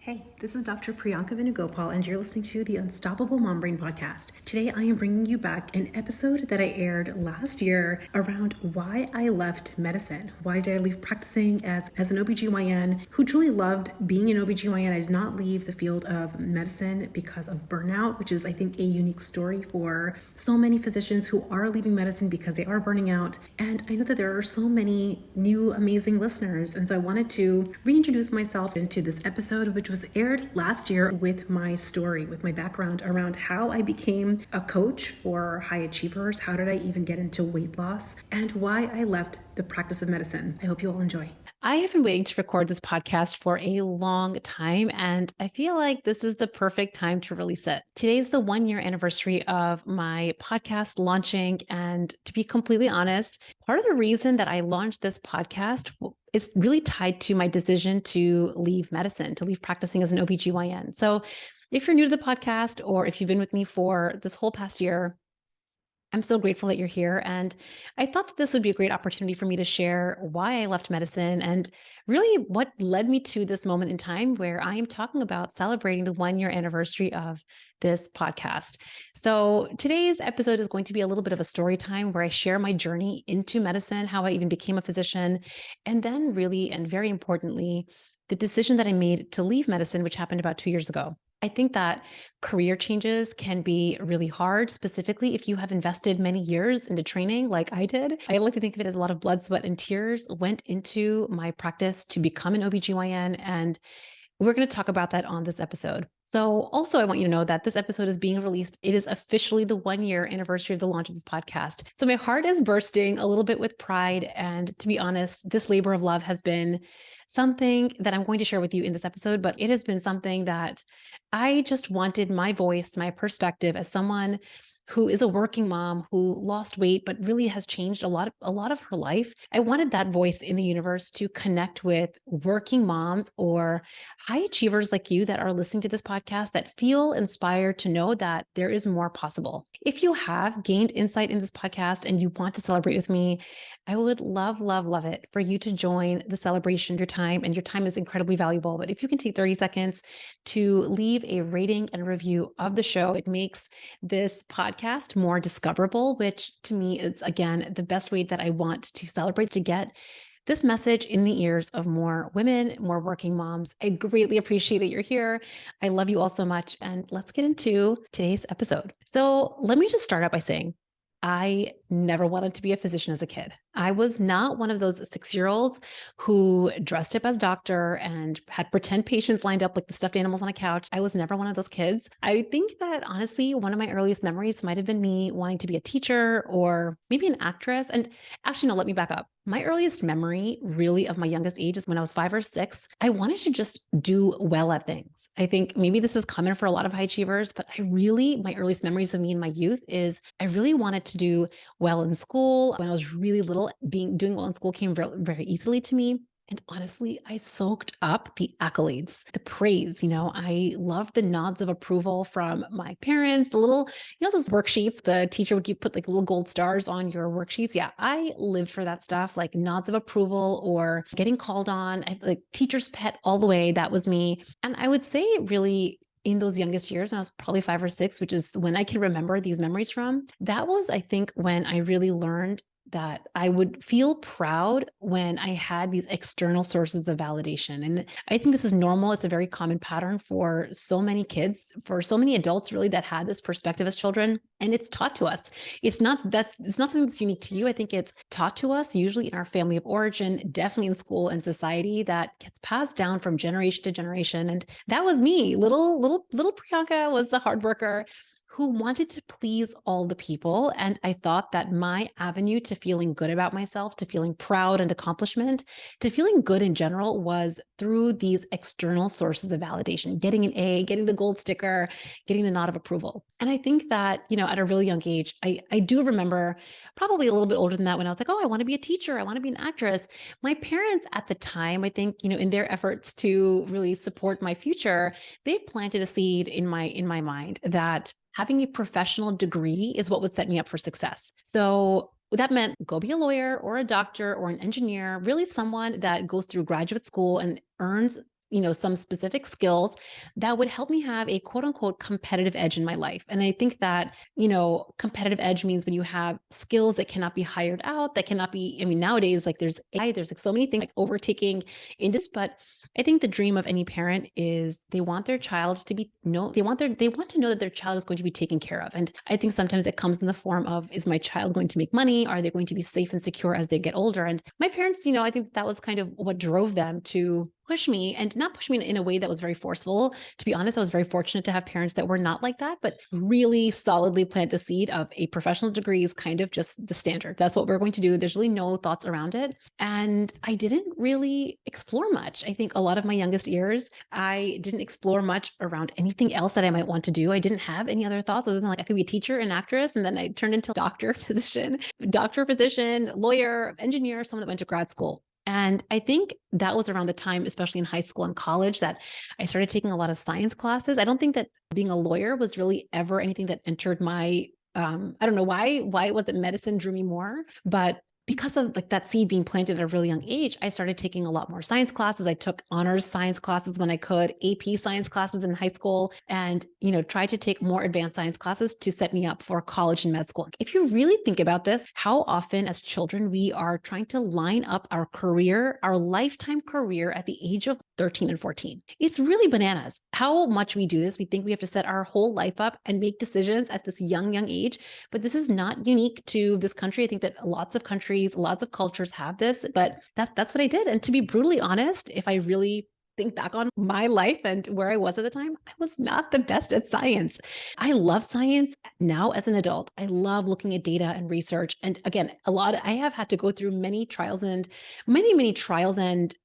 Hey, this is Dr. Priyanka Venugopal, and you're listening to the Unstoppable Mom Brain podcast. Today, I am bringing you back an episode that I aired last year around why I left medicine. Why did I leave practicing as an OBGYN who truly loved being an OBGYN? I did not leave the field of medicine because of burnout, which is, I think, a unique story for so many physicians who are leaving medicine because they are burning out. And I know that there are so many new, amazing listeners. And so I wanted to reintroduce myself into this episode, which was aired last year with my story, with my background around how I became a coach for high achievers, how did I even get into weight loss, and why I left the practice of medicine. I hope you all enjoy. I have been waiting to record this podcast for a long time, and I feel like this is the perfect time to release it. Today's the 1-year anniversary of my podcast launching. And to be completely honest, part of the reason that I launched this podcast is really tied to my decision to leave medicine, to leave practicing as an OBGYN. So if you're new to the podcast, or if you've been with me for this whole past year, I'm so grateful that you're here. And I thought that this would be a great opportunity for me to share why I left medicine and really what led me to this moment in time where I am talking about celebrating the 1-year anniversary of this podcast. So today's episode is going to be a little bit of a story time where I share my journey into medicine, how I even became a physician, and then really, and very importantly, the decision that I made to leave medicine, which happened about 2 years ago. I think that career changes can be really hard, specifically if you have invested many years into training like I did. I like to think of it as a lot of blood, sweat, and tears went into my practice to become an OBGYN, and we're going to talk about that on this episode. So also, I want you to know that this episode is being released. It is officially the 1-year anniversary of the launch of this podcast. So my heart is bursting a little bit with pride. And to be honest, this labor of love has been something that I'm going to share with you in this episode, but it has been something that I just wanted my voice, my perspective as someone who is a working mom who lost weight, but really has changed a lot of her life. I wanted that voice in the universe to connect with working moms or high achievers like you that are listening to this podcast that feel inspired to know that there is more possible. If you have gained insight in this podcast and you want to celebrate with me, I would love, love, love it for you to join the celebration of your time. And your time is incredibly valuable. But if you can take 30 seconds to leave a rating and review of the show, it makes this podcast more discoverable, which to me is, again, the best way that I want to celebrate, to get this message in the ears of more women, more working moms. I greatly appreciate that you're here. I love you all so much. And let's get into today's episode. So let me just start out by saying, I never wanted to be a physician as a kid. I was not one of those 6-year-olds who dressed up as doctor and had pretend patients lined up like the stuffed animals on a couch. I was never one of those kids. I think that honestly, one of my earliest memories might have been me wanting to be a teacher or maybe an actress. And actually, no, let me back up. My earliest memory really of my youngest age is when I was 5 or 6. I wanted to just do well at things. I think maybe this is common for a lot of high achievers, but my earliest memories of me in my youth is I really wanted to do well in school. When I was really little, doing well in school came very, very easily to me. And honestly, I soaked up the accolades, the praise. I loved the nods of approval from my parents, the little, those worksheets, the teacher would put like little gold stars on your worksheets. Yeah, I lived for that stuff, like nods of approval or getting called on, like teacher's pet all the way. That was me. And I would say really in those youngest years, when I was probably 5 or 6, which is when I can remember these memories from, that was, I think, when I really learned that I would feel proud when I had these external sources of validation. And I think this is normal. It's a very common pattern for so many kids, for so many adults really that had this perspective as children. And it's taught to us. It's not something that's unique to you. I think it's taught to us usually in our family of origin, definitely in school and society, that gets passed down from generation to generation. And that was me. Little Priyanka was the hard worker who wanted to please all the people. And I thought that my avenue to feeling good about myself, to feeling proud and accomplishment, to feeling good in general was through these external sources of validation, getting an A, getting the gold sticker, getting the nod of approval. And I think that, at a really young age, I do remember probably a little bit older than that when I was like, oh, I want to be a teacher. I want to be an actress. My parents at the time, I think, in their efforts to really support my future, they planted a seed in my mind that having a professional degree is what would set me up for success. So that meant go be a lawyer or a doctor or an engineer, really someone that goes through graduate school and earns some specific skills that would help me have a quote unquote competitive edge in my life. And I think that, competitive edge means when you have skills that cannot be hired out, that cannot be, nowadays, like there's AI, there's like so many things like overtaking industry, but I think the dream of any parent is they want their child to be they want to know that their child is going to be taken care of. And I think sometimes it comes in the form of, is my child going to make money? Are they going to be safe and secure as they get older? And my parents, I think that was kind of what drove them to push me, and not push me in a way that was very forceful. To be honest, I was very fortunate to have parents that were not like that, but really solidly plant the seed of a professional degree is kind of just the standard. That's what we're going to do. There's really no thoughts around it. And I didn't really explore much. I think a lot of my youngest years, I didn't explore much around anything else that I might want to do. I didn't have any other thoughts other than like I could be a teacher, an actress, and then I turned into doctor, physician, lawyer, engineer, someone that went to grad school. And I think that was around the time, especially in high school and college, that I started taking a lot of science classes. I don't think that being a lawyer was really ever anything that entered my, I don't know why it was that medicine drew me more, but because of like that seed being planted at a really young age, I started taking a lot more science classes. I took honors science classes when I could, AP science classes in high school, and, tried to take more advanced science classes to set me up for college and med school. If you really think about this, how often as children, we are trying to line up our career, our lifetime career at the age of 13 and 14. It's really bananas how much we do this. We think we have to set our whole life up and make decisions at this young age, but this is not unique to this country. I think that lots of countries, lots of cultures have this, but that's what I did. And to be brutally honest, if I really think back on my life and where I was at the time, I was not the best at science. I love science now as an adult. I love looking at data and research. And again, I have had to go through many trials and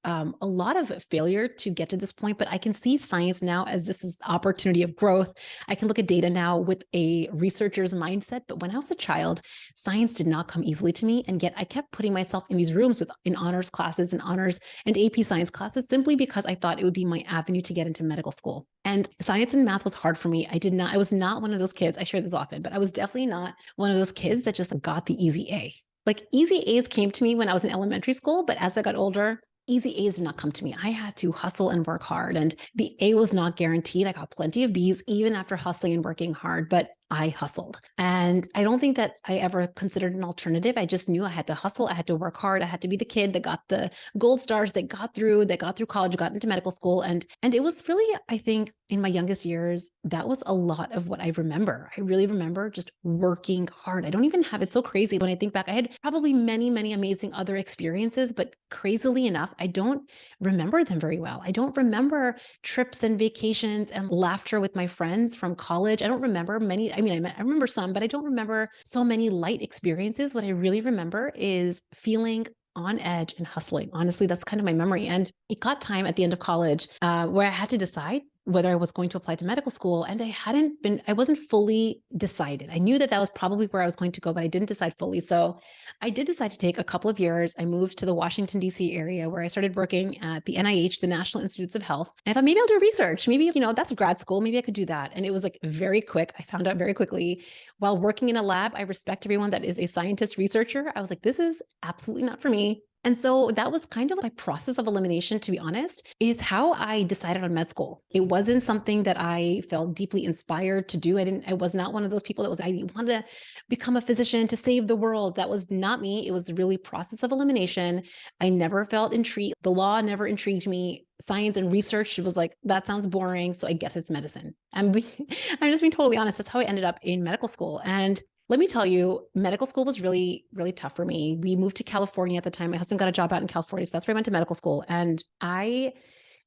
a lot of failure to get to this point, but I can see science now as this is opportunity of growth. I can look at data now with a researcher's mindset, but when I was a child, science did not come easily to me. And yet I kept putting myself in these rooms in honors classes and honors and AP science classes simply because I thought it would be my avenue to get into medical school. And science and math was hard for me. I was not one of those kids. I share this often, but I was definitely not one of those kids that just got the easy A. Like easy A's came to me when I was in elementary school, but as I got older, easy A's did not come to me. I had to hustle and work hard, and the A was not guaranteed. I got plenty of B's even after hustling and working hard, but I hustled. And I don't think that I ever considered an alternative. I just knew I had to hustle. I had to work hard. I had to be the kid that got the gold stars, that got through college, got into medical school. And it was really, I think in my youngest years, that was a lot of what I remember. I really remember just working hard. I don't even have, it's so crazy when I think back, I had probably many, many amazing other experiences, but crazily enough, I don't remember them very well. I don't remember trips and vacations and laughter with my friends from college. I don't remember many. I remember some, but I don't remember so many light experiences. What I really remember is feeling on edge and hustling. Honestly, that's kind of my memory. And it got time at the end of college where I had to decide whether I was going to apply to medical school. And I wasn't fully decided. I knew that was probably where I was going to go, but I didn't decide fully. So I did decide to take a couple of years. I moved to the Washington, D.C. area where I started working at the NIH, the National Institutes of Health. And I thought maybe I'll do research. Maybe, that's grad school. Maybe I could do that. And it was like very quick. I found out very quickly while working in a lab. I respect everyone that is a scientist researcher. I was like, this is absolutely not for me. And so that was kind of my process of elimination, to be honest, is how I decided on med school. It wasn't something that I felt deeply inspired to do. I was not one of those people I wanted to become a physician to save the world. That was not me. It was really process of elimination. I never felt intrigued. The law never intrigued me. Science and research was like, that sounds boring. So I guess it's medicine. I'm just being totally honest. That's how I ended up in medical school. And let me tell you, medical school was really, really tough for me. We moved to California at the time. My husband got a job out in California. So that's where I went to medical school. And I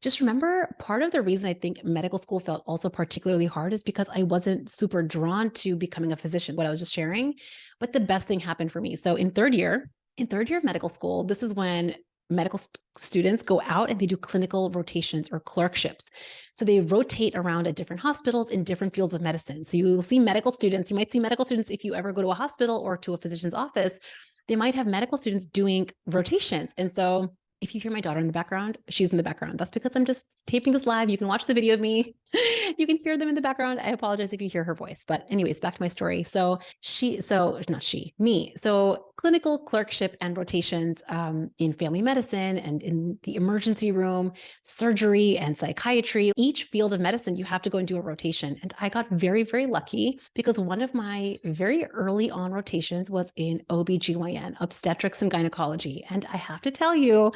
just remember part of the reason I think medical school felt also particularly hard is because I wasn't super drawn to becoming a physician, what I was just sharing. But the best thing happened for me. So in third year of medical school, this is when medical students go out and they do clinical rotations or clerkships. So they rotate around at different hospitals in different fields of medicine. So you will see medical students. You might see medical students if you ever go to a hospital or to a physician's office. They might have medical students doing rotations. And so if you hear my daughter in the background, she's in the background. That's because I'm just taping this live. You can watch the video of me You can hear them in the background. I apologize if you hear her voice. But anyways, back to my story. So not she, me. So clinical clerkship and rotations in family medicine and in the emergency room, surgery and psychiatry. Each field of medicine, you have to go and do a rotation. And I got very, very lucky because one of my very early on rotations was in OBGYN, obstetrics and gynecology. And I have to tell you,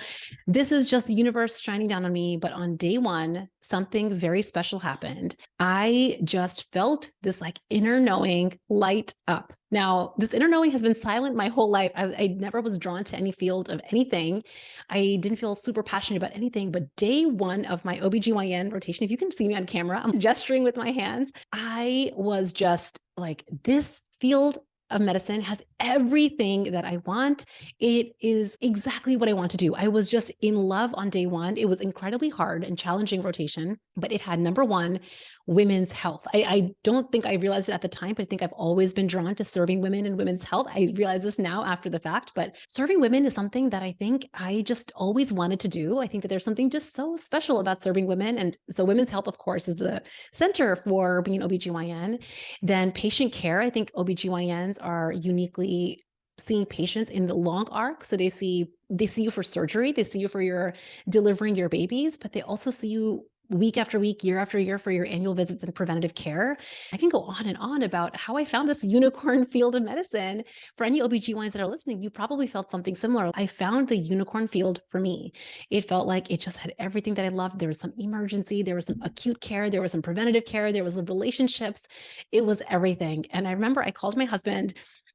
this is just the universe shining down on me. But on day one, something very special happened. I just felt this like inner knowing light up. Now, this inner knowing has been silent my whole life. I never was drawn to any field of anything. I didn't feel super passionate about anything. But day one of my OBGYN rotation, if you can see me on camera, I'm gesturing with my hands. I was just like, this field of medicine has everything that I want. It is exactly what I want to do. I was just in love on day one. It was incredibly hard and challenging rotation, but it had number one, women's health. I don't think I realized it at the time, but I think I've always been drawn to serving women and women's health. I realize this now after the fact, but serving women is something that I think I just always wanted to do. I think that there's something just so special about serving women. And so women's health, of course, is the center for being OBGYN. Then patient care, I think OBGYNs are uniquely seeing patients in the long arc. So they see you for surgery, they see you for your delivering your babies, but they also see you week after week, year after year for your annual visits and preventative care. I can go on and on about how I found this unicorn field of medicine. For any OBGYNs that are listening, you probably felt something similar. I found the unicorn field for me. It felt like it just had everything that I loved. There was some emergency, there was some acute care, there was some preventative care, there was relationships. It was everything. And I remember I called my husband.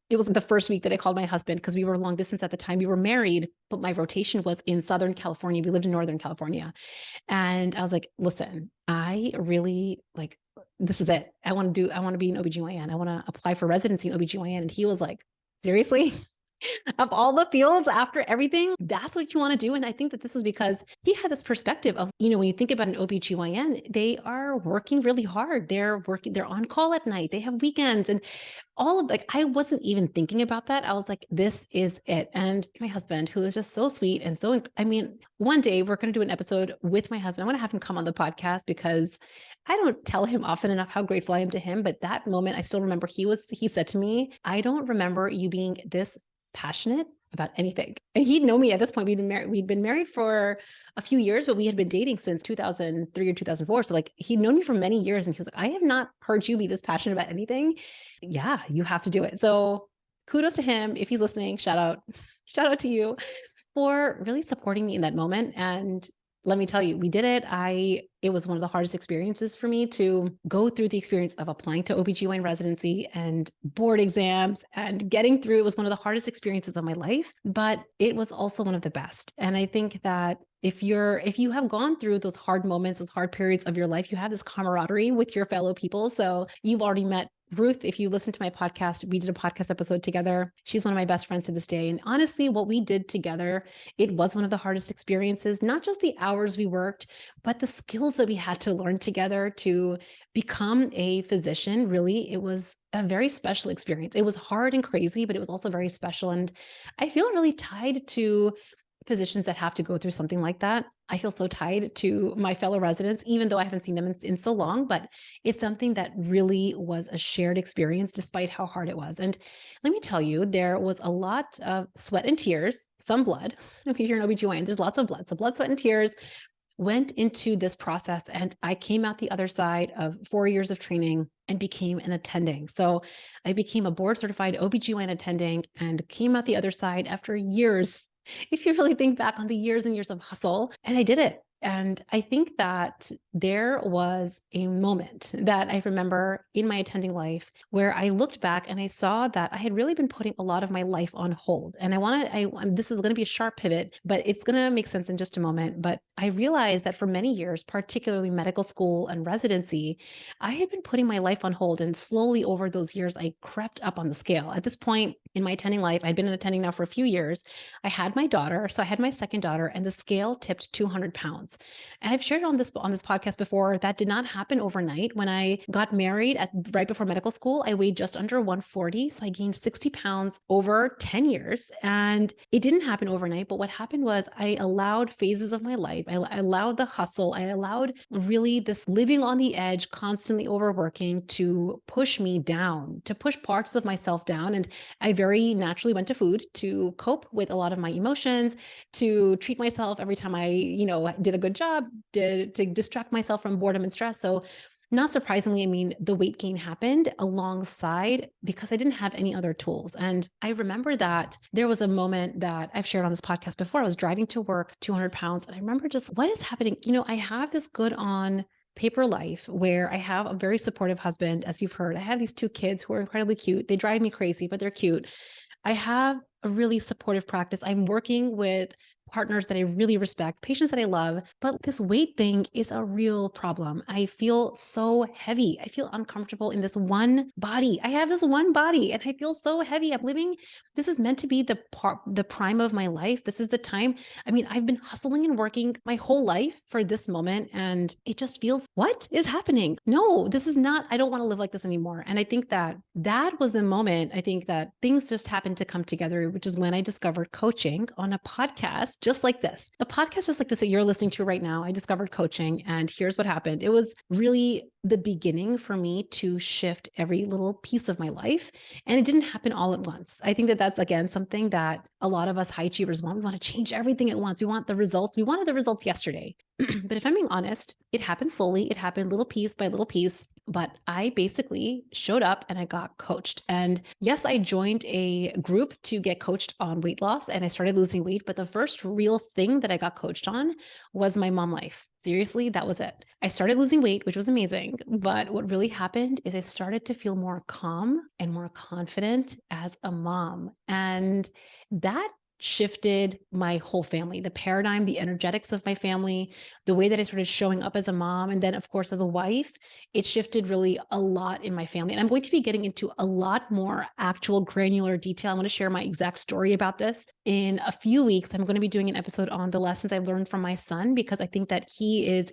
It was the first week that I called my husband because we were long distance at the time. We were married, but my rotation was in Southern California. We lived in Northern California. And I was like, listen, I really like, this is it. I want to be an OBGYN. I want to apply for residency in OBGYN. And he was like, seriously? Of all the fields after everything, that's what you want to do. And I think that this was because he had this perspective of, when you think about an OBGYN, they are working really hard. They're on call at night. They have weekends and all of I wasn't even thinking about that. I was like, this is it. And my husband, who is just so sweet and so, one day we're going to do an episode with my husband. I want to have him come on the podcast because I don't tell him often enough how grateful I am to him. But that moment, I still remember he said to me, I don't remember you being this passionate about anything. And he'd know me at this point. We'd been married for a few years, but we had been dating since 2003 or 2004. So he'd known me for many years. And he was like, I have not heard you be this passionate about anything. Yeah, you have to do it. So kudos to him. If he's listening, shout out to you for really supporting me in that moment. And let me tell you, we did it. It was one of the hardest experiences for me to go through the experience of applying to OBGYN residency and board exams and getting through. It was one of the hardest experiences of my life, but it was also one of the best. And I think that if you have gone through those hard moments, those hard periods of your life, you have this camaraderie with your fellow people. So you've already met Ruth. If you listen to my podcast, we did a podcast episode together. She's one of my best friends to this day. And honestly, what we did together, it was one of the hardest experiences, not just the hours we worked, but the skills that we had to learn together to become a physician. Really, it was a very special experience. It was hard and crazy, but it was also very special. And I feel really tied to physicians that have to go through something like that. I feel so tied to my fellow residents, even though I haven't seen them in so long, but it's something that really was a shared experience despite how hard it was. And let me tell you, there was a lot of sweat and tears, some blood. If you're an OBGYN, there's lots of blood. So blood, sweat, and tears went into this process. And I came out the other side of 4 years of training and became an attending. So I became a board certified OBGYN attending and came out the other side after years. If you really think back on the years and years of hustle, and I did it. And I think that there was a moment that I remember in my attending life where I looked back and I saw that I had really been putting a lot of my life on hold. And this is going to be a sharp pivot, but it's going to make sense in just a moment. But I realized that for many years, particularly medical school and residency, I had been putting my life on hold. And slowly over those years, I crept up on the scale. At this point in my attending life, I'd been attending now for a few years. I had my daughter. So I had my second daughter and the scale tipped 200 pounds. pounds. And I've shared on this podcast before, that did not happen overnight. When I got married right before medical school, I weighed just under 140. So I gained 60 pounds over 10 years. And it didn't happen overnight. But what happened was I allowed phases of my life. I allowed the hustle. I allowed really this living on the edge, constantly overworking to push me down, to push parts of myself down. And I very naturally went to food to cope with a lot of my emotions, to treat myself every time I, did a good job, to distract myself from boredom and stress. So not surprisingly, I mean, the weight gain happened alongside because I didn't have any other tools. And I remember that there was a moment that I've shared on this podcast before. I was driving to work, 200 pounds. And I remember just what is happening. I have this good on paper life where I have a very supportive husband, as you've heard. I have these two kids who are incredibly cute. They drive me crazy, but they're cute. I have a really supportive practice. I'm working with partners that I really respect, patients that I love, but this weight thing is a real problem. I feel so heavy. I feel uncomfortable in this one body. I have this one body and I feel so heavy. This is meant to be the prime of my life. This is the time. I mean, I've been hustling and working my whole life for this moment, and it just feels, what is happening? No, this is not, I don't want to live like this anymore. And I think that was the moment, I think that things just happened to come together, which is when I discovered coaching on a podcast just like this. A podcast just like this that you're listening to right now. I discovered coaching, and here's what happened. It was really the beginning for me to shift every little piece of my life. And it didn't happen all at once. I think that that's, again, something that a lot of us high achievers want. We want to change everything at once. We want the results. We wanted the results yesterday. But if I'm being honest, it happened slowly. It happened little piece by little piece. But I basically showed up and I got coached. And yes, I joined a group to get coached on weight loss and I started losing weight. But the first real thing that I got coached on was my mom life. Seriously, that was it. I started losing weight, which was amazing. But what really happened is I started to feel more calm and more confident as a mom. And that shifted my whole family, the paradigm, the energetics of my family, the way that I started showing up as a mom. And then, of course, as a wife, it shifted really a lot in my family. And I'm going to be getting into a lot more actual granular detail. I'm going to share my exact story about this in a few weeks. I'm going to be doing an episode on the lessons I've learned from my son, because I think that he is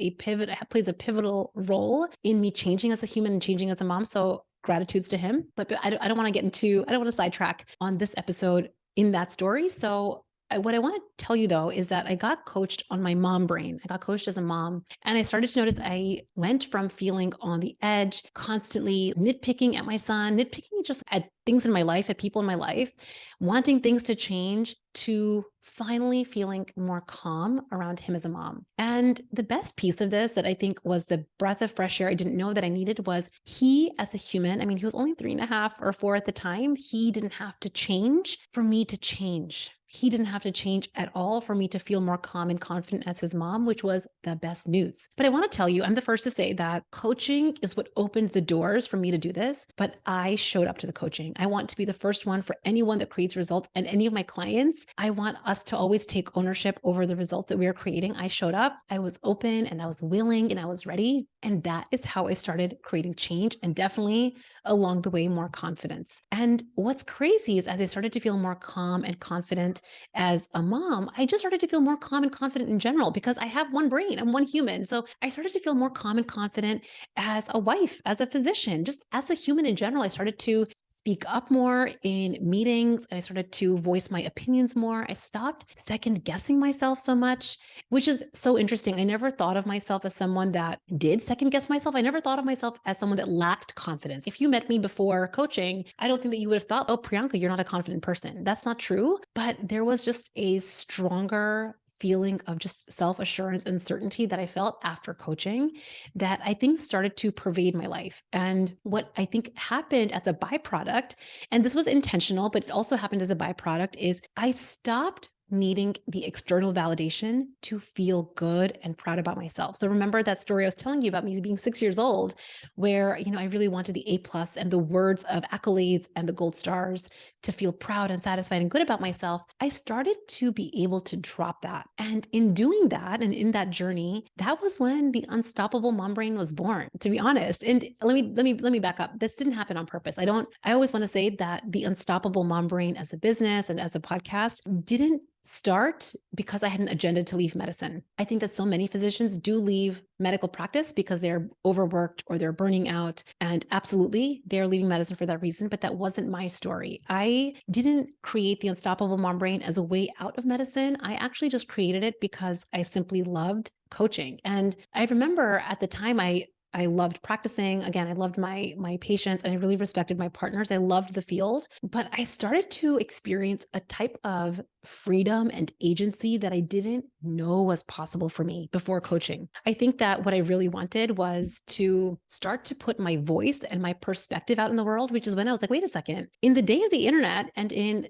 plays a pivotal role in me changing as a human and changing as a mom. So gratitudes to him. But I don't want to sidetrack on this episode in that story. So what I want to tell you though, is that I got coached on my mom brain. I got coached as a mom, and I started to notice I went from feeling on the edge, constantly nitpicking at my son, nitpicking just at things in my life, at people in my life, wanting things to change, to finally feeling more calm around him as a mom. And the best piece of this that I think was the breath of fresh air I didn't know that I needed was he as a human. I mean, he was only 3.5 or 4 at the time. He didn't have to change for me to change. He didn't have to change at all for me to feel more calm and confident as his mom, which was the best news. But I want to tell you, I'm the first to say that coaching is what opened the doors for me to do this, but I showed up to the coaching. I want to be the first one for anyone that creates results, and any of my clients. I want us to always take ownership over the results that we are creating. I showed up, I was open, and I was willing, and I was ready. And that is how I started creating change, and definitely along the way, more confidence. And what's crazy is as I started to feel more calm and confident as a mom, I just started to feel more calm and confident in general, because I have one brain, I'm one human. So I started to feel more calm and confident as a wife, as a physician, just as a human in general. I started to speak up more in meetings. I started to voice my opinions more. I stopped second guessing myself so much, which is so interesting. I never thought of myself as someone that did second guess myself. I never thought of myself as someone that lacked confidence. If you met me before coaching, I don't think that you would have thought, oh, Priyanka, you're not a confident person. That's not true. But there was just a stronger feeling of just self-assurance and certainty that I felt after coaching that I think started to pervade my life. And what I think happened as a byproduct, and this was intentional, but it also happened as a byproduct, is I stopped needing the external validation to feel good and proud about myself. So remember that story I was telling you about me being 6 years old, where, I really wanted the A+ and the words of accolades and the gold stars to feel proud and satisfied and good about myself. I started to be able to drop that. And in doing that, and in that journey, that was when the unstoppable mom brain was born, to be honest. And let me back up. This didn't happen on purpose. I always want to say that the unstoppable mom brain as a business and as a podcast didn't start because I had an agenda to leave medicine. I think that so many physicians do leave medical practice because they're overworked or they're burning out. And absolutely, they're leaving medicine for that reason. But that wasn't my story. I didn't create the Unstoppable Mom Brain as a way out of medicine. I actually just created it because I simply loved coaching. And I remember at the time, I loved practicing. Again, I loved my patients and I really respected my partners. I loved the field, but I started to experience a type of freedom and agency that I didn't know was possible for me before coaching. I think that what I really wanted was to start to put my voice and my perspective out in the world, which is when I was like, wait a second, in the day of the internet and in,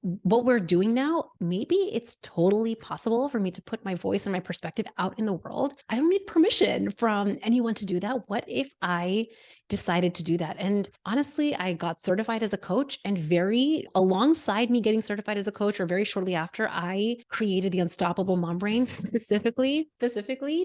what we're doing now, maybe it's totally possible for me to put my voice and my perspective out in the world. I don't need permission from anyone to do that. What if I decided to do that? And honestly, I got certified as a coach, and very alongside me getting certified as a coach, or very shortly after, I created the Unstoppable Mom Brain specifically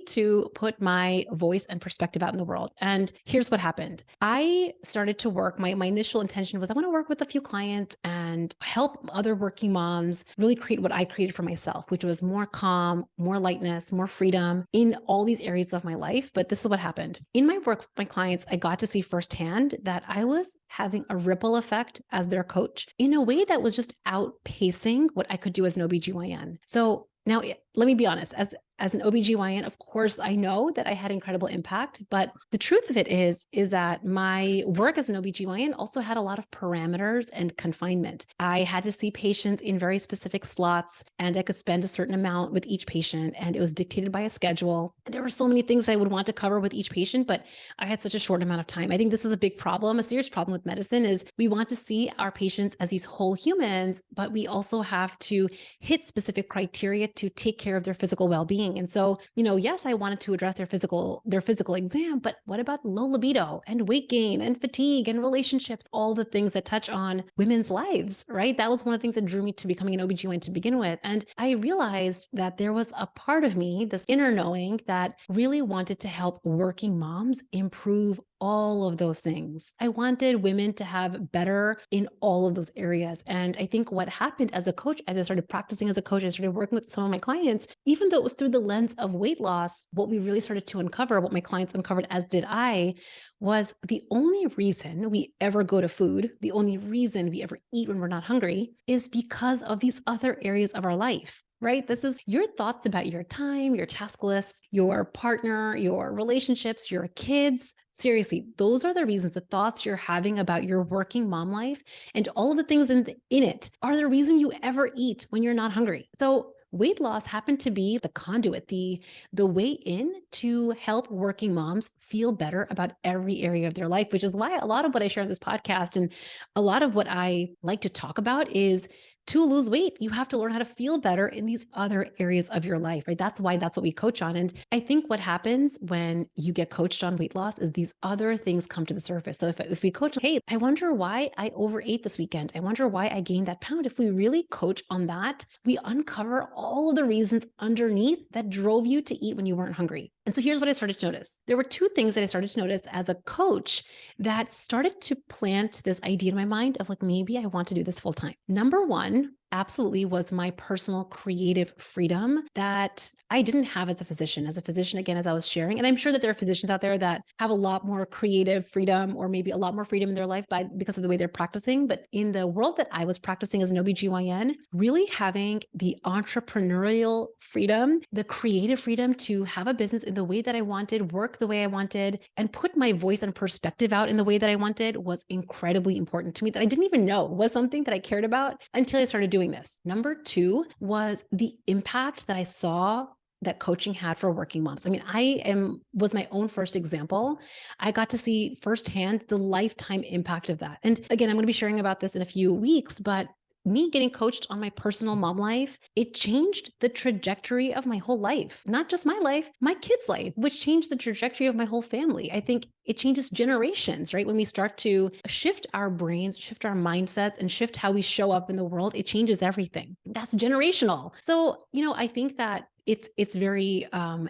to put my voice and perspective out in the world. And here's what happened. I started to work. My initial intention was I want to work with a few clients and help other working moms really create what I created for myself, which was more calm, more lightness, more freedom in all these areas of my life. But this is what happened. In my work with my clients, I got to see firsthand that I was having a ripple effect as their coach in a way that was just outpacing what I could do as an OBGYN. So now, let me be honest, as an OBGYN, of course, I know that I had incredible impact, but the truth of it is that my work as an OBGYN also had a lot of parameters and confinement. I had to see patients in very specific slots, and I could spend a certain amount with each patient, and it was dictated by a schedule. And there were so many things I would want to cover with each patient, but I had such a short amount of time. I think this is a big problem. A serious problem with medicine is we want to see our patients as these whole humans, but we also have to hit specific criteria to take care of their physical well-being. And so, yes, I wanted to address their physical exam, but what about low libido and weight gain and fatigue and relationships, all the things that touch on women's lives, right? That was one of the things that drew me to becoming an OBGYN to begin with. And I realized that there was a part of me, this inner knowing, that really wanted to help working moms improve all of those things. I wanted women to have better in all of those areas. And I think what happened as a coach, as I started practicing as a coach, I started working with some of my clients, even though it was through the lens of weight loss, what we really started to uncover, what my clients uncovered, as did I, was the only reason we ever go to food, the only reason we ever eat when we're not hungry, is because of these other areas of our life. Right? This is your thoughts about your time, your task lists, your partner, your relationships, your kids. Seriously, those are the reasons, the thoughts you're having about your working mom life and all of the things in it are the reason you ever eat when you're not hungry. So weight loss happened to be the conduit, the way in to help working moms feel better about every area of their life, which is why a lot of what I share on this podcast and a lot of what I like to talk about is to lose weight, you have to learn how to feel better in these other areas of your life, right? That's what we coach on. And I think what happens when you get coached on weight loss is these other things come to the surface. So if we coach, hey, I wonder why I overate this weekend. I wonder why I gained that pound. If we really coach on that, we uncover all of the reasons underneath that drove you to eat when you weren't hungry. And so here's what I started to notice. There were two things that I started to notice as a coach that started to plant this idea in my mind of like, maybe I want to do this full time. Number one, absolutely, was my personal creative freedom that I didn't have as a physician. As a physician, again, as I was sharing, and I'm sure that there are physicians out there that have a lot more creative freedom or maybe a lot more freedom in their life because of the way they're practicing. But in the world that I was practicing as an OBGYN, really having the entrepreneurial freedom, the creative freedom to have a business in the way that I wanted, work the way I wanted, and put my voice and perspective out in the way that I wanted was incredibly important to me that I didn't even know was something that I cared about until I started doing this. Number two was the impact that I saw that coaching had for working moms. I mean, was my own first example. I got to see firsthand the lifetime impact of that. And again, I'm going to be sharing about this in a few weeks, but me getting coached on my personal mom life, it changed the trajectory of my whole life, not just my life, my kids' life, which changed the trajectory of my whole family. I think it changes generations, right? When we start to shift our brains, shift our mindsets, and shift how we show up in the world, it changes everything. That's generational. So, I think that it's very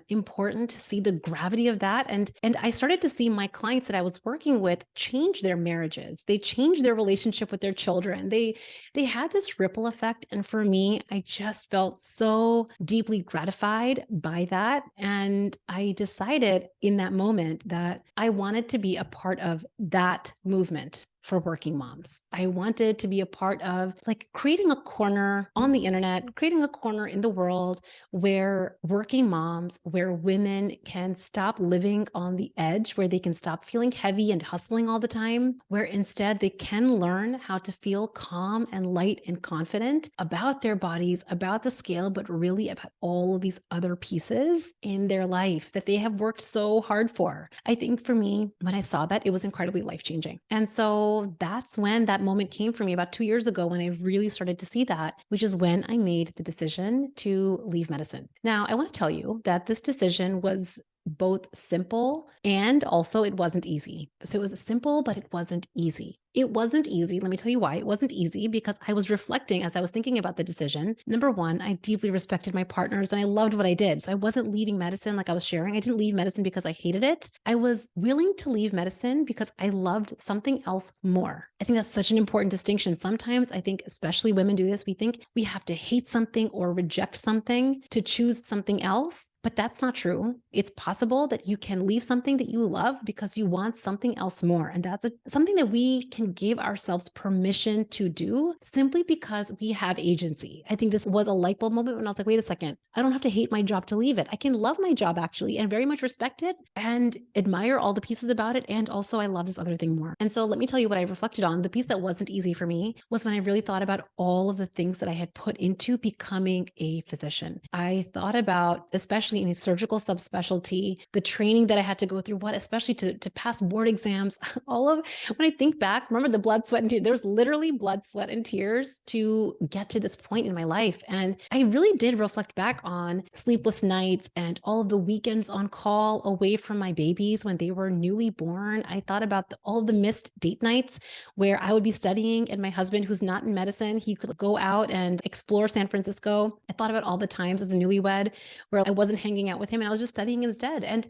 important to see the gravity of that. And I started to see my clients that I was working with change their marriages. They changed their relationship with their children. They had this ripple effect. And for me, I just felt so deeply gratified by that. And I decided in that moment that I wanted to be a part of that movement for working moms. I wanted to be a part of like creating a corner on the internet, creating a corner in the world where working moms, where women can stop living on the edge, where they can stop feeling heavy and hustling all the time, where instead they can learn how to feel calm and light and confident about their bodies, about the scale, but really about all of these other pieces in their life that they have worked so hard for. I think for me, when I saw that, it was incredibly life-changing. And so that's when that moment came for me about 2 years ago, when I really started to see that, which is when I made the decision to leave medicine. Now, I want to tell you that this decision was both simple and also it wasn't easy. So it was simple, but it wasn't easy. It wasn't easy. Let me tell you why. It wasn't easy because I was reflecting as I was thinking about the decision. Number one, I deeply respected my partners and I loved what I did. So I wasn't leaving medicine like I was sharing. I didn't leave medicine because I hated it. I was willing to leave medicine because I loved something else more. I think that's such an important distinction. Sometimes I think, especially women do this, we think we have to hate something or reject something to choose something else. But that's not true. It's possible that you can leave something that you love because you want something else more. And that's something that we can give ourselves permission to do simply because we have agency. I think this was a light bulb moment when I was like, wait a second, I don't have to hate my job to leave it. I can love my job actually and very much respect it and admire all the pieces about it. And also I love this other thing more. And so let me tell you what I reflected on. The piece that wasn't easy for me was when I really thought about all of the things that I had put into becoming a physician. I thought about, especially in a surgical subspecialty, the training that I had to go through, especially to pass board exams, when I think back, remember the blood, sweat, and tears, there was literally blood, sweat, and tears to get to this point in my life. And I really did reflect back on sleepless nights and all of the weekends on call away from my babies when they were newly born. I thought about all the missed date nights where I would be studying and my husband, who's not in medicine, he could go out and explore San Francisco. I thought about all the times as a newlywed where I wasn't hanging out with him and I was just studying instead. And,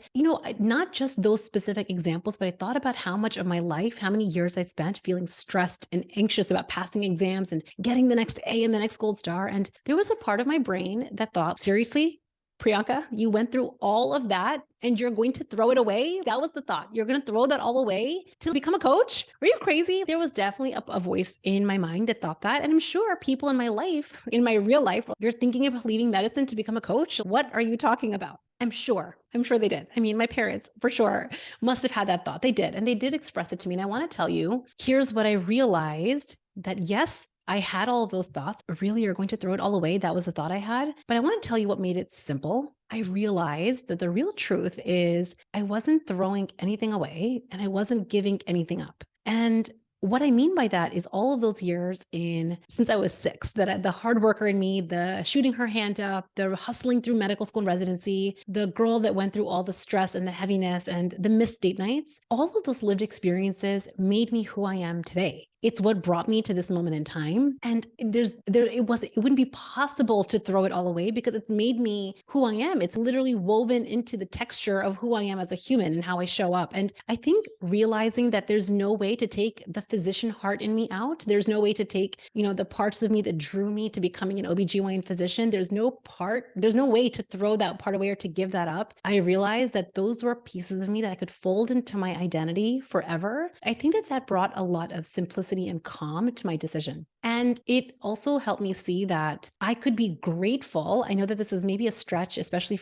not just those specific examples, but I thought about how much of my life, how many years I spent feeling stressed and anxious about passing exams and getting the next A and the next gold star. And there was a part of my brain that thought, seriously, Priyanka, you went through all of that and you're going to throw it away? That was the thought. You're going to throw that all away to become a coach? Are you crazy? There was definitely a voice in my mind that thought that. And I'm sure people in my life, in my real life, you're thinking about leaving medicine to become a coach. What are you talking about? I'm sure they did. I mean, my parents for sure must have had that thought. They did. And they did express it to me. And I want to tell you, here's what I realized, that yes, I had all of those thoughts. Really, you're going to throw it all away? That was the thought I had. But I want to tell you what made it simple. I realized that the real truth is I wasn't throwing anything away and I wasn't giving anything up. And what I mean by that is all of those years since I was 6, that the hard worker in me, the shooting her hand up, the hustling through medical school and residency, the girl that went through all the stress and the heaviness and the missed date nights, all of those lived experiences made me who I am today. It's what brought me to this moment in time. And it wouldn't be possible to throw it all away because it's made me who I am. It's literally woven into the texture of who I am as a human and how I show up. And I think realizing that there's no way to take the physician heart in me out, there's no way to take, the parts of me that drew me to becoming an OBGYN physician, there's no way to throw that part away or to give that up. I realized that those were pieces of me that I could fold into my identity forever. I think that brought a lot of simplicity and calm to my decision. And it also helped me see that I could be grateful. I know that this is maybe a stretch, especially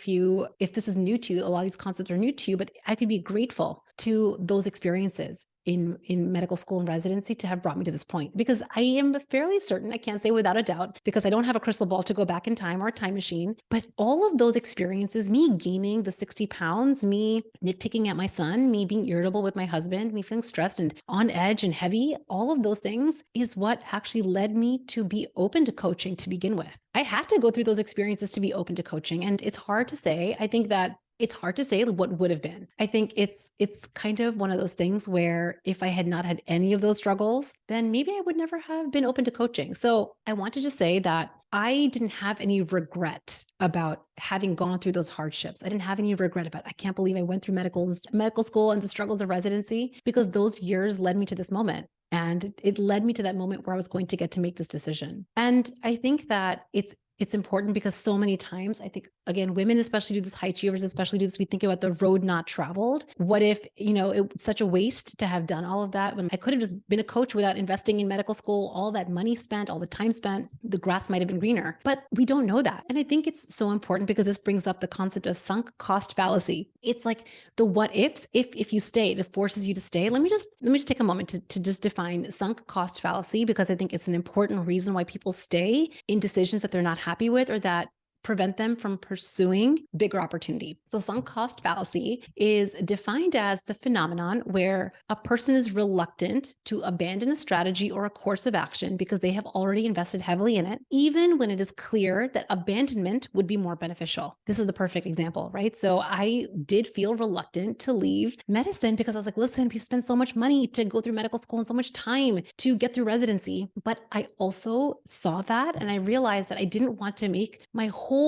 if this is new to you, a lot of these concepts are new to you, but I could be grateful to those experiences in medical school and residency to have brought me to this point, because I am fairly certain, I can't say without a doubt, because I don't have a crystal ball to go back in time or a time machine, but all of those experiences, me gaining the 60 pounds, me nitpicking at my son, me being irritable with my husband, me feeling stressed and on edge and heavy, all of those things is what actually led me to be open to coaching to begin with. I had to go through those experiences to be open to coaching. And it's hard to say. I think that it's hard to say what would have been. I think it's kind of one of those things where if I had not had any of those struggles, then maybe I would never have been open to coaching. So I want to just say that I didn't have any regret about having gone through those hardships. I didn't have any regret about, I can't believe I went through medical school and the struggles of residency, because those years led me to this moment. And it led me to that moment where I was going to get to make this decision. And I think that it's important because so many times, I think, again, women especially do this, high achievers especially do this. We think about the road not traveled. What if, it's such a waste to have done all of that when I could have just been a coach without investing in medical school, all that money spent, all the time spent, the grass might have been greener. But we don't know that. And I think it's so important because this brings up the concept of sunk cost fallacy. It's like the what ifs. If you stay, it forces you to stay. Let me just take a moment to just define sunk cost fallacy, because I think it's an important reason why people stay in decisions that they're not happy with or that prevent them from pursuing bigger opportunity. So sunk cost fallacy is defined as the phenomenon where a person is reluctant to abandon a strategy or a course of action because they have already invested heavily in it, even when it is clear that abandonment would be more beneficial. This is the perfect example, right? So I did feel reluctant to leave medicine because I was like, listen, we've spent so much money to go through medical school and so much time to get through residency. But I also saw that and I realized that I didn't want to make my whole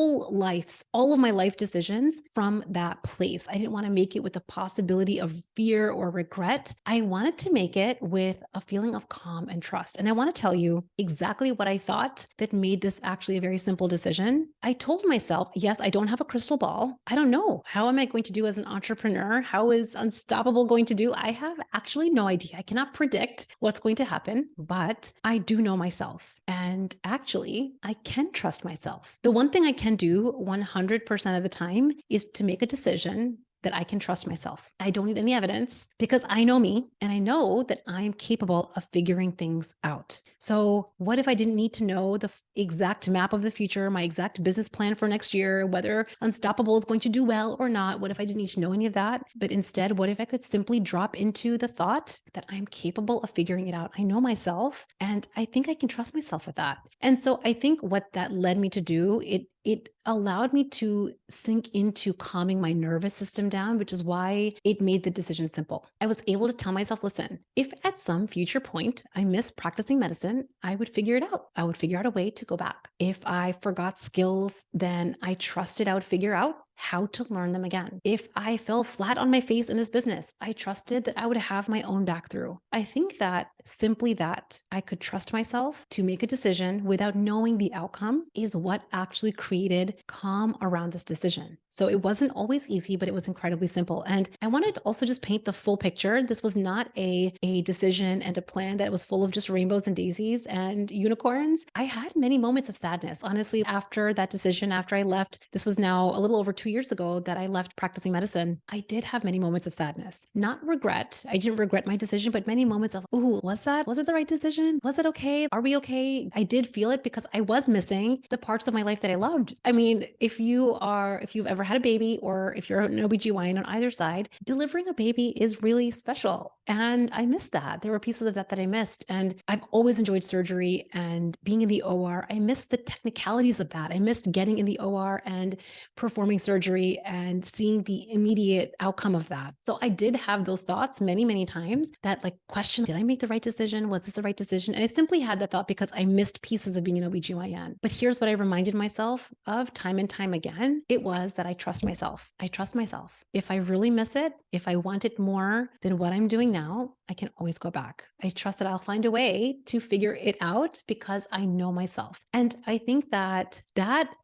all of my life decisions from that place. I didn't want to make it with the possibility of fear or regret. I wanted to make it with a feeling of calm and trust. And I want to tell you exactly what I thought that made this actually a very simple decision. I told myself, yes, I don't have a crystal ball. I don't know. How am I going to do as an entrepreneur? How is Unstoppable going to do? I have actually no idea. I cannot predict what's going to happen, but I do know myself. And actually, I can trust myself. The one thing I can do 100% of the time is to make a decision that I can trust myself. I don't need any evidence because I know me and I know that I'm capable of figuring things out. So what if I didn't need to know the exact map of the future, my exact business plan for next year, whether Unstoppable is going to do well or not? What if I didn't need to know any of that? But instead, what if I could simply drop into the thought that I'm capable of figuring it out? I know myself and I think I can trust myself with that. And so I think what that led me to do, it allowed me to sink into calming my nervous system down, which is why it made the decision simple. I was able to tell myself, listen, if at some future point I miss practicing medicine, I would figure it out. I would figure out a way to go back. If I forgot skills, then I trusted I would figure out how to learn them again. If I fell flat on my face in this business, I trusted that I would have my own back through. I think that simply that I could trust myself to make a decision without knowing the outcome is what actually created calm around this decision. So it wasn't always easy, but it was incredibly simple. And I wanted to also just paint the full picture. This was not a decision and a plan that was full of just rainbows and daisies and unicorns. I had many moments of sadness. Honestly, after that decision, after I left, this was now a little over 2 years ago that I left practicing medicine, I did have many moments of sadness, not regret. I didn't regret my decision, but many moments of, ooh, was it the right decision? Was it okay? Are we okay? I did feel it because I was missing the parts of my life that I loved. I mean, if you've ever had a baby or if you're an OBGYN on either side, delivering a baby is really special. And I missed that. There were pieces of that I missed. And I've always enjoyed surgery and being in the OR. I missed the technicalities of that. I missed getting in the OR and performing surgery and seeing the immediate outcome of that. So I did have those thoughts many, many times that question, did I make the right decision? Was this the right decision? And I simply had that thought because I missed pieces of being an OBGYN. But here's what I reminded myself of time and time again. It was that I trust myself. I trust myself. If I really miss it, if I want it more than what I'm doing now, I can always go back. I trust that I'll find a way to figure it out because I know myself. And I think that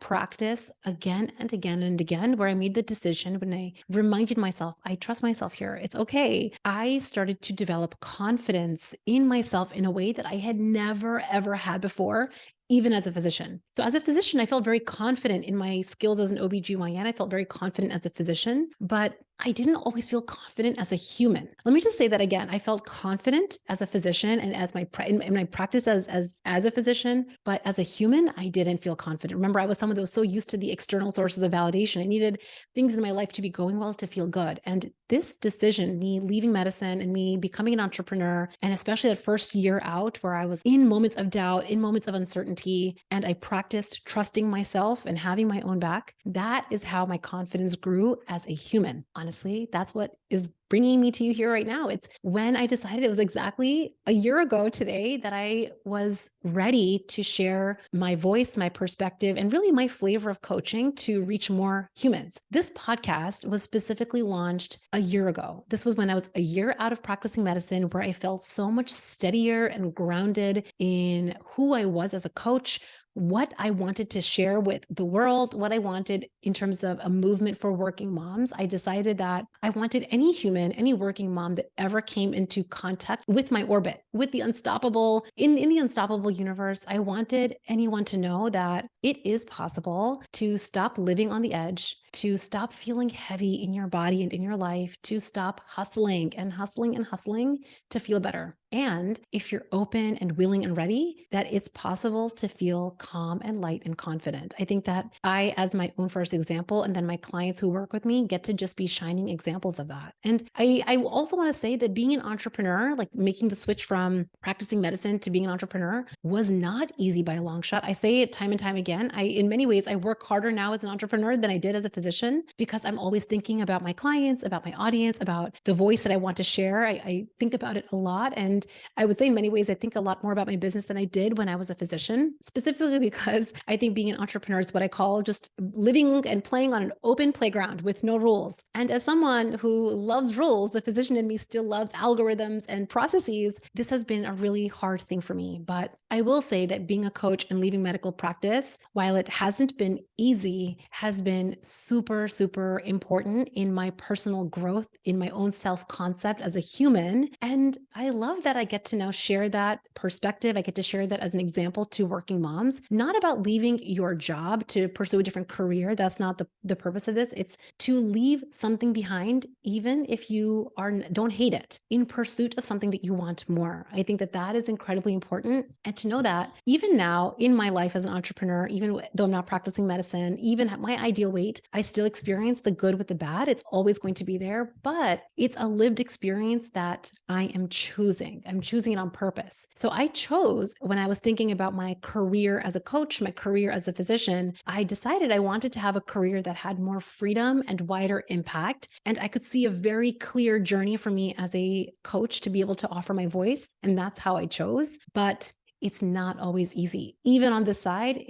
practice again and again and again, where I made the decision, when I reminded myself, I trust myself here, it's okay. I started to develop confidence in myself in a way that I had never, ever had before, even as a physician. So as a physician, I felt very confident in my skills as an OBGYN. I felt very confident as a physician, but I didn't always feel confident as a human. Let me just say that again. I felt confident as a physician and as in my practice as a physician, but as a human, I didn't feel confident. Remember, I was someone that was so used to the external sources of validation. I needed things in my life to be going well to feel good. And this decision, me leaving medicine and me becoming an entrepreneur, and especially that first year out where I was in moments of doubt, in moments of uncertainty, certainty and I practiced trusting myself and having my own back, that is how my confidence grew as a human. Honestly, that's what is bringing me to you here right now. It's when I decided, it was exactly a year ago today, that I was ready to share my voice, my perspective, and really my flavor of coaching to reach more humans. This podcast was specifically launched a year ago. This was when I was a year out of practicing medicine, where I felt so much steadier and grounded in who I was as a coach, what I wanted to share with the world, what I wanted in terms of a movement for working moms. I decided that I wanted any human, any working mom that ever came into contact with my orbit, with the unstoppable, in the unstoppable universe. I wanted anyone to know that it is possible to stop living on the edge, to stop feeling heavy in your body and in your life, to stop hustling and hustling and hustling to feel better. And if you're open and willing and ready, that it's possible to feel calm and light and confident. I think that I, as my own first example, and then my clients who work with me, get to just be shining examples of that. And I also want to say that being an entrepreneur, like making the switch from practicing medicine to being an entrepreneur, was not easy by a long shot. I say it time and time again. In many ways, I work harder now as an entrepreneur than I did as a physician, because I'm always thinking about my clients, about my audience, about the voice that I want to share. I think about it a lot. And I would say in many ways, I think a lot more about my business than I did when I was a physician, specifically because I think being an entrepreneur is what I call just living and playing on an open playground with no rules. And as someone who loves rules, the physician in me still loves algorithms and processes. This has been a really hard thing for me. But I will say that being a coach and leaving medical practice, while it hasn't been easy, has been super, super important in my personal growth, in my own self-concept as a human. And I love that I get to now share that perspective. I get to share that as an example to working moms, not about leaving your job to pursue a different career. That's not the purpose of this. It's to leave something behind, even if you don't hate it, in pursuit of something that you want more. I think that that is incredibly important. And to know that even now in my life as an entrepreneur, even though I'm not practicing medicine, even at my ideal weight, I still experience the good with the bad. It's always going to be there, but it's a lived experience that I am choosing. I'm choosing it on purpose. So I chose, when I was thinking about my career as a coach, my career as a physician, I decided I wanted to have a career that had more freedom and wider impact. And I could see a very clear journey for me as a coach to be able to offer my voice. And that's how I chose. But it's not always easy. Even on this side,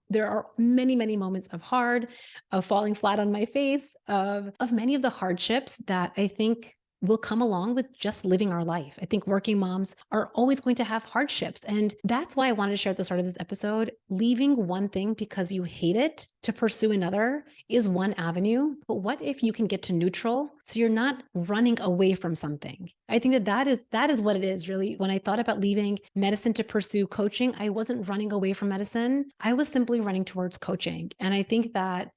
there are many, many moments of falling flat on my face, of many of the hardships that I think will come along with just living our life. I think working moms are always going to have hardships. And that's why I wanted to share at the start of this episode, leaving one thing because you hate it to pursue another is one avenue. But what if you can get to neutral so you're not running away from something? I think that is what it is really. When I thought about leaving medicine to pursue coaching, I wasn't running away from medicine. I was simply running towards coaching. And I think that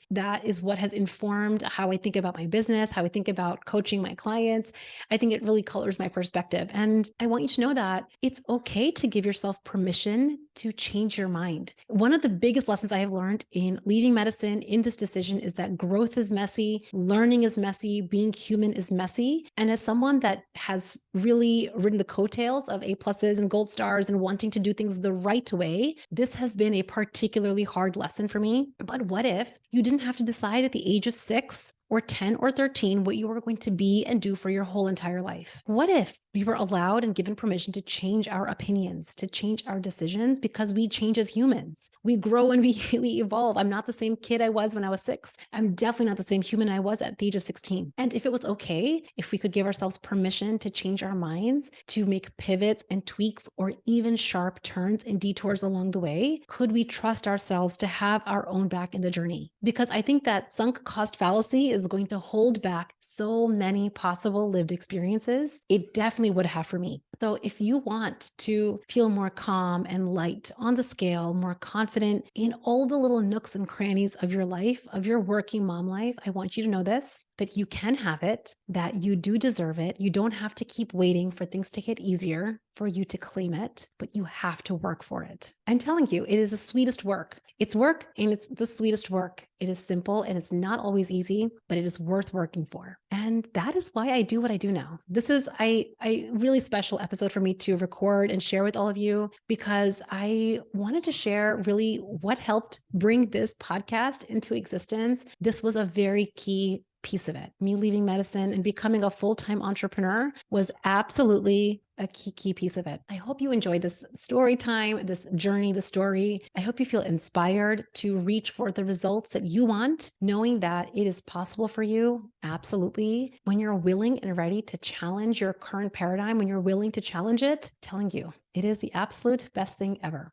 is what has informed how I think about my business, how I think about coaching my clients. I think it really colors my perspective. And I want you to know that it's okay to give yourself permission to change your mind. One of the biggest lessons I have learned in leaving medicine in this decision is that growth is messy, learning is messy, being human is messy. And as someone that has really ridden the coattails of A+ and gold stars and wanting to do things the right way, this has been a particularly hard lesson for me. But what if you didn't have to decide at the age of 6 or 10 or 13 what you were going to be and do for your whole entire life? What if we were allowed and given permission to change our opinions, to change our decisions, because we change as humans. We grow and we evolve. I'm not the same kid I was when I was 6. I'm definitely not the same human I was at the age of 16. And if it was okay, if we could give ourselves permission to change our minds, to make pivots and tweaks or even sharp turns and detours along the way, could we trust ourselves to have our own back in the journey? Because I think that sunk cost fallacy is going to hold back so many possible lived experiences. It definitely would have for me. So if you want to feel more calm and light on the scale, more confident in all the little nooks and crannies of your life, of your working mom life, I want you to know this, that you can have it, that you do deserve it. You don't have to keep waiting for things to get easier for you to claim it, but you have to work for it. I'm telling you, it is the sweetest work. It's work and it's the sweetest work. It is simple and it's not always easy. but it is worth working for. And that is why I do what I do now. This is a really special episode for me to record and share with all of you, because I wanted to share really what helped bring this podcast into existence. This was a very key piece of it. Me leaving medicine and becoming a full-time entrepreneur was absolutely a key piece of it. I hope you enjoyed this story time, this journey, the story. I hope you feel inspired to reach for the results that you want, knowing that it is possible for you. Absolutely. When you're willing and ready to challenge your current paradigm, when you're willing to challenge it, I'm telling you, it is the absolute best thing ever.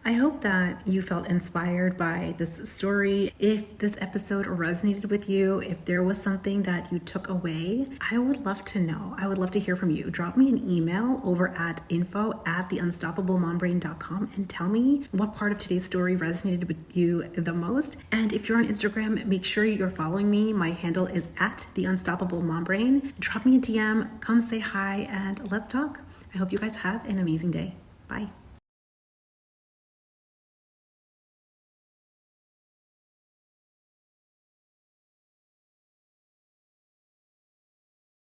I hope that you felt inspired by this story. If this episode resonated with you, if there was something that you took away, I would love to know. I would love to hear from you. Drop me an email over at info@theunstoppablemombrain.com and tell me what part of today's story resonated with you the most. And if you're on Instagram, make sure you're following me. My handle is @theunstoppablemombrain. Drop me a DM, come say hi, and let's talk. I hope you guys have an amazing day. Bye.